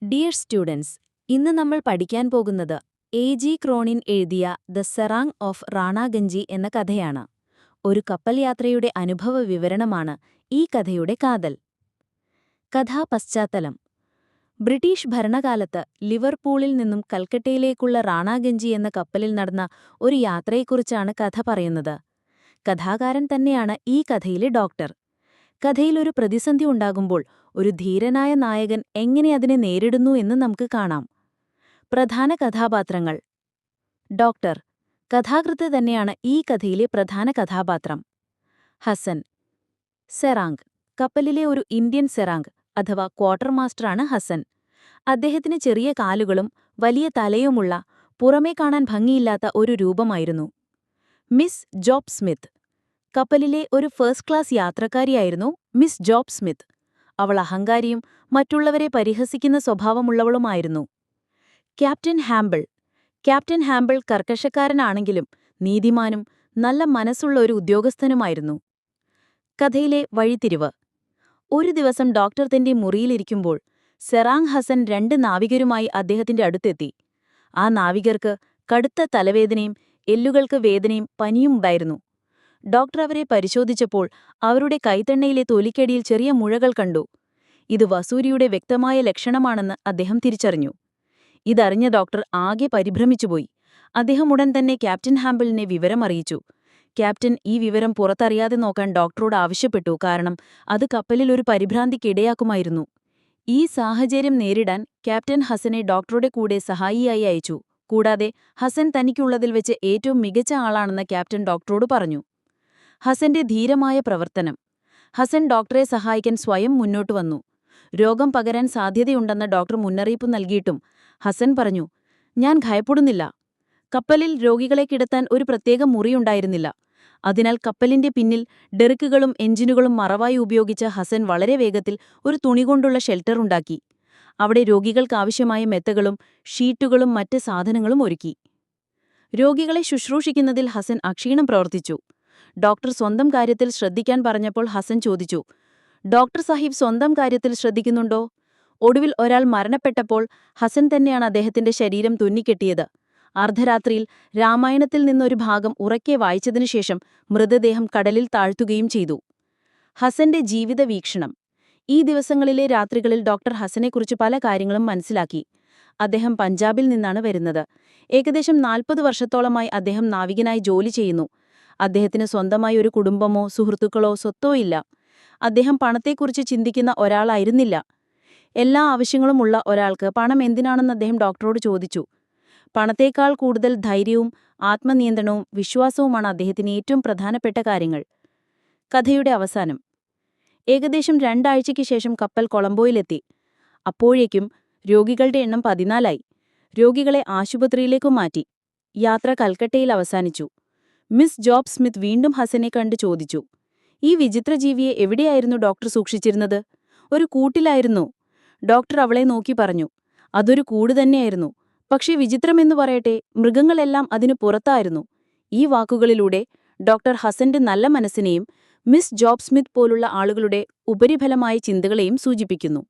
Dear students, ഇന്ന് നമ്മൾ പഠിക്കാൻ പോകുന്നത് എ.ജി. ക്രോണിൻ എഴുതിയ ദ സെറാങ് ഓഫ് റാണാഗഞ്ചി എന്ന കഥയാണ്. ഒരു കപ്പൽ യാത്രയുടെ അനുഭവ വിവരണമാണ് ഈ കഥയുടെ കാതൽ. കഥാപശ്ചാത്തലം: ബ്രിട്ടീഷ് ഭരണകാലത്ത് ലിവർപൂളിൽ നിന്നും കൽക്കട്ടയിലേക്കുള്ള റാണാഗഞ്ചി എന്ന കപ്പലിൽ നടന്ന ഒരു യാത്രയെക്കുറിച്ചാണ് കഥ പറയുന്നത്. കഥാകാരൻ തന്നെയാണ് ഈ കഥയിലെ ഡോക്ടർ. കഥയിലൊരു പ്രതിസന്ധി ഉണ്ടാകുമ്പോൾ ഒരു ധീരനായ നായകൻ എങ്ങനെ അതിനെ നേരിടുന്നു എന്ന് നമുക്ക് കാണാം. പ്രധാന കഥാപാത്രങ്ങൾ: ഡോക്ടർ, കഥാകൃത്ത് തന്നെയാണ് ഈ കഥയിലെ പ്രധാന കഥാപാത്രം. ഹസൻ. സെറാങ്, കപ്പലിലെ ഒരു ഇന്ത്യൻ സെറാങ് അഥവാ ക്വാർട്ടർ മാസ്റ്ററാണ് ഹസൻ. അദ്ദേഹത്തിന് ചെറിയ കാലുകളും വലിയ തലയുമുള്ള, പുറമേ കാണാൻ ഭംഗിയില്ലാത്ത ഒരു രൂപമായിരുന്നു. മിസ് ജോബ് സ്മിത്ത്, കപ്പലിലെ ഒരു ഫസ്റ്റ് ക്ലാസ് യാത്രക്കാരിയായിരുന്നു മിസ് ജോബ് സ്മിത്ത്. അവൾ അഹങ്കാരിയും മറ്റുള്ളവരെ പരിഹസിക്കുന്ന സ്വഭാവമുള്ളവളുമായിരുന്നു. Captain Hample. ക്യാപ്റ്റൻ ഹാമ്പിൾ കർക്കശക്കാരനാണെങ്കിലും നീതിമാനും നല്ല മനസ്സുള്ള ഒരു ഉദ്യോഗസ്ഥനുമായിരുന്നു. കഥയിലെ വഴിത്തിരിവ്: ഒരു ദിവസം ഡോക്ടർ തന്റെ മുറിയിലിരിക്കുമ്പോൾ സെറാങ് ഹസൻ 2 നാവികരുമായി അദ്ദേഹത്തിന്റെ അടുത്തെത്തി. ആ നാവികർക്ക് കടുത്ത തലവേദനയും എല്ലുകൾക്ക് വേദനയും പനിയും ഉണ്ടായിരുന്നു. ഡോക്ടർ അവരെ പരിശോധിച്ചപ്പോൾ അവരുടെ കൈത്തണ്ണയിലെ തൊലിക്കടിയിൽ ചെറിയ മുഴകൾ കണ്ടു. ഇത് വസൂരിയുടെ വ്യക്തമായ ലക്ഷണമാണെന്ന് അദ്ദേഹം തിരിച്ചറിഞ്ഞു. ഇതറിഞ്ഞ ഡോക്ടർ ആകെ പരിഭ്രമിച്ചുപോയി. അദ്ദേഹം ഉടൻ തന്നെ ക്യാപ്റ്റൻ ഹാമ്പിളിനെ വിവരം അറിയിച്ചു. ക്യാപ്റ്റൻ ഈ വിവരം പുറത്തറിയാതെ നോക്കാൻ ഡോക്ടറോട് ആവശ്യപ്പെട്ടു, കാരണം അത് കപ്പലിൽ ഒരു പരിഭ്രാന്തിക്കിടയാക്കുമായിരുന്നു. ഈ സാഹചര്യം നേരിടാൻ ക്യാപ്റ്റൻ ഹസനെ ഡോക്ടറുടെ കൂടെ സഹായിയായി അയച്ചു. കൂടാതെ ഹസൻ തനിക്കുള്ളതിൽ വെച്ച് ഏറ്റവും മികച്ച ആളാണെന്ന് ക്യാപ്റ്റൻ ഡോക്ടറോട് പറഞ്ഞു. ഹസന്റെ ധീരമായ പ്രവർത്തനം: ഹസൻ ഡോക്ടറെ സഹായിക്കാൻ സ്വയം മുന്നോട്ടു വന്നു. രോഗം പകരാൻ സാധ്യതയുണ്ടെന്ന് ഡോക്ടർ മുന്നറിയിപ്പ് നൽകിയിട്ടും ഹസൻ പറഞ്ഞു, "ഞാൻ ഭയപ്പെടുന്നില്ല." കപ്പലിൽ രോഗികളെ കിടത്താൻ ഒരു പ്രത്യേക മുറിയുണ്ടായിരുന്നില്ല. അതിനാൽ കപ്പലിന്റെ പിന്നിൽ ഡെറിക്കുകളും എഞ്ചിനുകളും മറവായി ഉപയോഗിച്ച ഹസൻ വളരെ വേഗത്തിൽ ഒരു തുണികൊണ്ടുള്ള ഷെൽട്ടർ ഉണ്ടാക്കി. അവിടെ രോഗികൾക്കാവശ്യമായ മെത്തകളും ഷീറ്റുകളും മറ്റ് സാധനങ്ങളും ഒരുക്കി. രോഗികളെ ശുശ്രൂഷിക്കുന്നതിൽ ഹസൻ അക്ഷീണം പ്രവർത്തിച്ചു. ഡോക്ടർ സ്വന്തം കാര്യത്തിൽ ശ്രദ്ധിക്കാൻ പറഞ്ഞപ്പോൾ ഹസൻ ചോദിച്ചു, "ഡോക്ടർ സാഹിബ് സ്വന്തം കാര്യത്തിൽ ശ്രദ്ധിക്കുന്നുണ്ടോ?" ഒടുവിൽ ഒരാൾ മരണപ്പെട്ടപ്പോൾ ഹസൻ തന്നെയാണ് അദ്ദേഹത്തിന്റെ ശരീരം തുന്നിക്കെട്ടിയത്. അർദ്ധരാത്രിയിൽ രാമായണത്തിൽ നിന്നൊരു ഭാഗം ഉറക്കെ വായിച്ചതിനുശേഷം മൃതദേഹം കടലിൽ താഴ്ത്തുകയും ചെയ്തു. ഹസന്റെ ജീവിത വീക്ഷണം: ഈ ദിവസങ്ങളിലെ രാത്രികളിൽ ഡോക്ടർ ഹസനെക്കുറിച്ച് പല കാര്യങ്ങളും മനസ്സിലാക്കി. അദ്ദേഹം പഞ്ചാബിൽ നിന്നാണ് വരുന്നത്. ഏകദേശം 40 വർഷത്തോളമായി അദ്ദേഹം നാവികനായി ജോലി ചെയ്യുന്നു. അദ്ദേഹത്തിന് സ്വന്തമായി ഒരു കുടുംബമോ സുഹൃത്തുക്കളോ സ്വത്തോ ഇല്ല. അദ്ദേഹം പണത്തെക്കുറിച്ച് ചിന്തിക്കുന്ന ഒരാളായിരുന്നില്ല. എല്ലാ ആവശ്യങ്ങളുമുള്ള ഒരാൾക്ക് പണം എന്തിനാണെന്ന് അദ്ദേഹം ഡോക്ടറോട് ചോദിച്ചു. പണത്തേക്കാൾ കൂടുതൽ ധൈര്യവും ആത്മനിയന്ത്രണവും വിശ്വാസവുമാണ് അദ്ദേഹത്തിന് ഏറ്റവും പ്രധാനപ്പെട്ട കാര്യങ്ങൾ. കഥയുടെ അവസാനം: ഏകദേശം 2 ആഴ്ചയ്ക്ക് ശേഷം കപ്പൽ കൊളംബോയിലെത്തി. അപ്പോഴേക്കും രോഗികളുടെ എണ്ണം 14ആയി. രോഗികളെ ആശുപത്രിയിലേക്കു മാറ്റി. യാത്ര കൽക്കട്ടയിൽ അവസാനിച്ചു. മിസ് ജോബ് സ്മിത്ത് വീണ്ടും ഹസനെ കണ്ട് ചോദിച്ചു, "ഈ വിചിത്രജീവിയെ എവിടെയായിരുന്നു ഡോക്ടർ സൂക്ഷിച്ചിരുന്നത്?" "ഒരു കൂട്ടിലായിരുന്നു." ഡോക്ടർ അവളെ നോക്കി പറഞ്ഞു, "അതൊരു കൂട് തന്നെയായിരുന്നു. പക്ഷേ വിചിത്രമെന്നു പറയട്ടെ, മൃഗങ്ങളെല്ലാം അതിനു പുറത്തായിരുന്നു." ഈ വാക്കുകളിലൂടെ ഡോക്ടർ ഹസന്റെ നല്ല മനസ്സിനെയും മിസ് ജോബ് സ്മിത്ത് പോലുള്ള ആളുകളുടെ ഉപരിഫലമായ ചിന്തകളെയും സൂചിപ്പിക്കുന്നു.